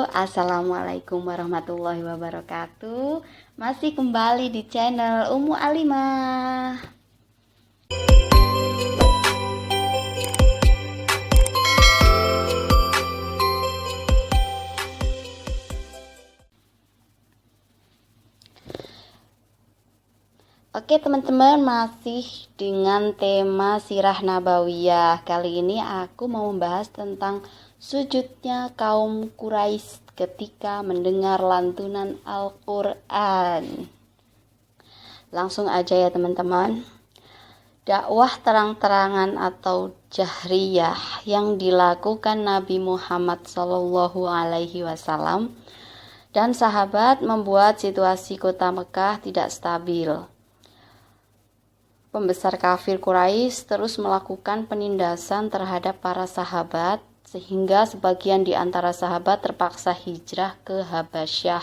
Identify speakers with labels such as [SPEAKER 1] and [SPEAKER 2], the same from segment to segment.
[SPEAKER 1] Assalamualaikum warahmatullahi wabarakatuh. Masih kembali di channel Ummu Alimah. Oke teman-teman, masih dengan tema Sirah Nabawiyah. Kali ini aku mau membahas tentang sujudnya kaum Quraisy ketika mendengar lantunan Al-Quran. Langsung aja ya teman-teman. Dakwah terang-terangan atau jahriyah yang dilakukan Nabi Muhammad SAW dan sahabat membuat situasi kota Mekah tidak stabil. Pembesar kafir Quraisy terus melakukan penindasan terhadap para sahabat sehingga sebagian di antara sahabat terpaksa hijrah ke Habasyah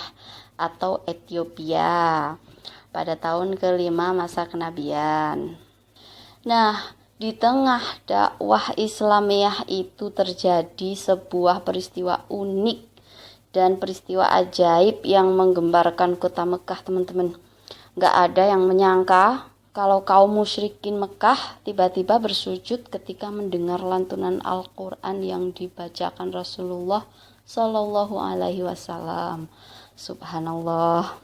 [SPEAKER 1] atau Ethiopia pada tahun kelima masa kenabian. Nah, di tengah dakwah Islamiyah itu terjadi sebuah peristiwa unik dan peristiwa ajaib yang menggembarkan kota Mekah, teman-teman. Gak ada yang menyangka kalau kaum musyrikin Mekah tiba-tiba bersujud ketika mendengar lantunan Al-Quran yang dibacakan Rasulullah Shallallahu Alaihi Wasallam. Subhanallah.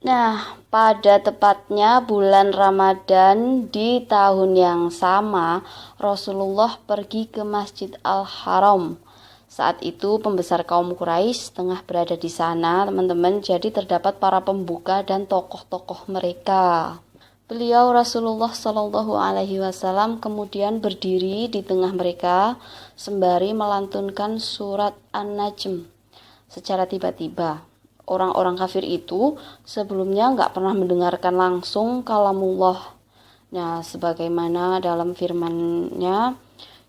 [SPEAKER 1] Nah, pada tepatnya bulan Ramadan di tahun yang sama, Rasulullah pergi ke Masjid Al-Haram. Saat itu pembesar kaum Quraisy tengah berada di sana, teman-teman. Jadi terdapat para pembuka dan tokoh-tokoh mereka. Beliau Rasulullah Shallallahu Alaihi Wasallam kemudian berdiri di tengah mereka sembari melantunkan surat An-Najm. Secara tiba-tiba, orang-orang kafir itu sebelumnya nggak pernah mendengarkan langsung kalamullah. Nah, sebagaimana dalam firman-Nya,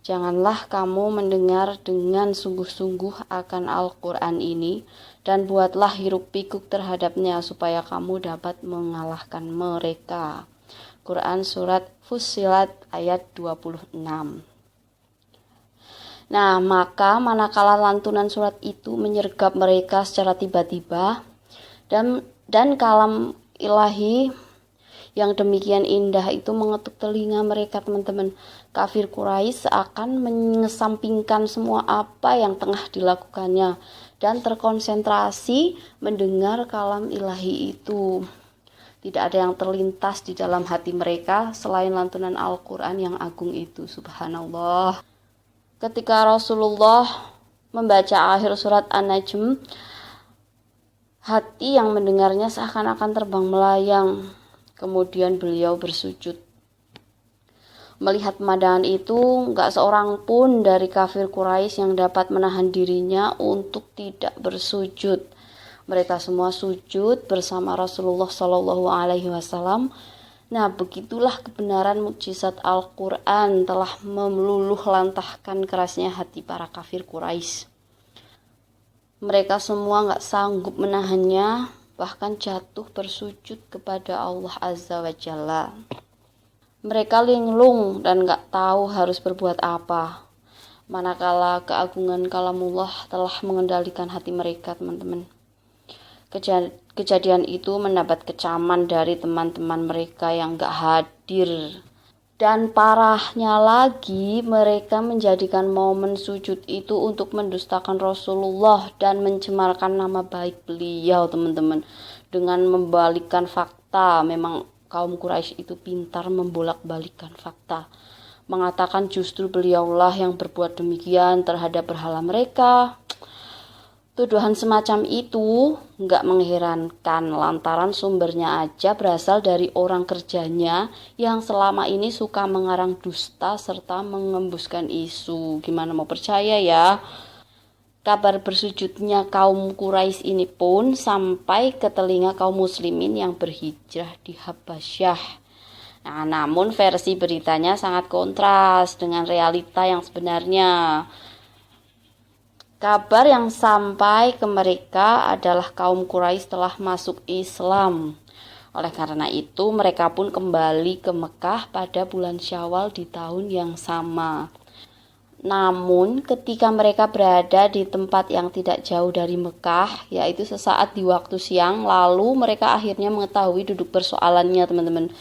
[SPEAKER 1] janganlah kamu mendengar dengan sungguh-sungguh akan Al-Quran ini dan buatlah hiruk pikuk terhadapnya supaya kamu dapat mengalahkan mereka. Quran Surat Fussilat ayat 26. Nah, maka manakala lantunan surat itu menyergap mereka secara tiba-tiba dan kalam ilahi yang demikian indah itu mengetuk telinga mereka, teman-teman. Kafir Quraisy seakan mengesampingkan semua apa yang tengah dilakukannya dan terkonsentrasi mendengar kalam ilahi itu. Tidak ada yang terlintas di dalam hati mereka selain lantunan Al-Quran yang agung itu. Subhanallah. Ketika Rasulullah membaca akhir surat An-Najm, hati yang mendengarnya seakan-akan terbang melayang. Kemudian beliau bersujud. Melihat pemandangan itu, gak seorang pun dari kafir Quraisy yang dapat menahan dirinya untuk tidak bersujud. Mereka semua sujud bersama Rasulullah Shallallahu Alaihi Wasallam. Nah, begitulah kebenaran mukjizat Al-Quran telah meluluh lantahkan kerasnya hati para kafir Quraisy. Mereka semua gak sanggup menahannya, bahkan jatuh bersujud kepada Allah Azza wa Jalla. Mereka linglung dan gak tahu harus berbuat apa, manakala keagungan kalamullah telah mengendalikan hati mereka, teman-teman. Kejadian itu mendapat kecaman dari teman-teman mereka yang gak hadir. Dan parahnya lagi, mereka menjadikan momen sujud itu untuk mendustakan Rasulullah dan mencemarkan nama baik beliau, teman-teman. Dengan membalikkan fakta, memang kaum Quraisy itu pintar membolak-balikan fakta. Mengatakan justru beliaulah yang berbuat demikian terhadap berhala mereka. Tuduhan semacam itu nggak mengherankan lantaran sumbernya aja berasal dari orang kerjanya yang selama ini suka mengarang dusta serta mengembuskan isu. Gimana mau percaya ya? Kabar bersujudnya kaum Quraisy ini pun sampai ke telinga kaum muslimin yang berhijrah di Habasyah. Nah, namun versi beritanya sangat kontras dengan realita yang sebenarnya. Kabar yang sampai ke mereka adalah kaum Quraisy telah masuk Islam. Oleh karena itu, mereka pun kembali ke Mekah pada bulan Syawal di tahun yang sama. Namun ketika mereka berada di tempat yang tidak jauh dari Mekah, yaitu sesaat di waktu siang, lalu mereka akhirnya mengetahui duduk persoalannya, teman-teman.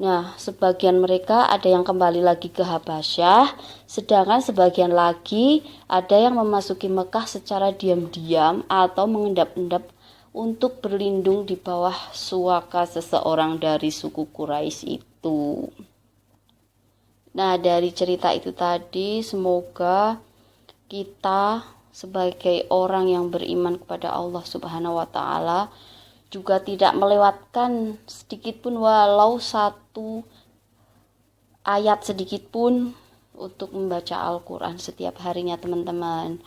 [SPEAKER 1] Nah, sebagian mereka ada yang kembali lagi ke Habasyah, sedangkan sebagian lagi ada yang memasuki Mekah secara diam-diam atau mengendap-endap untuk berlindung di bawah suaka seseorang dari suku Quraisy itu. Nah, dari cerita itu tadi, semoga kita sebagai orang yang beriman kepada Allah Subhanahu wa Ta'ala juga tidak melewatkan sedikit pun, walau satu ayat sedikit pun, untuk membaca Al-Quran setiap harinya, teman-teman.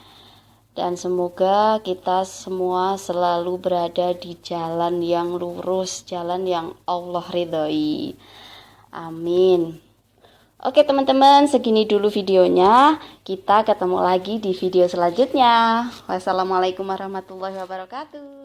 [SPEAKER 1] Dan semoga kita semua selalu berada di jalan yang lurus, jalan yang Allah ridhoi. Amin. Oke teman-teman, segini dulu videonya. Kita ketemu lagi di video selanjutnya. Wassalamualaikum warahmatullahi wabarakatuh.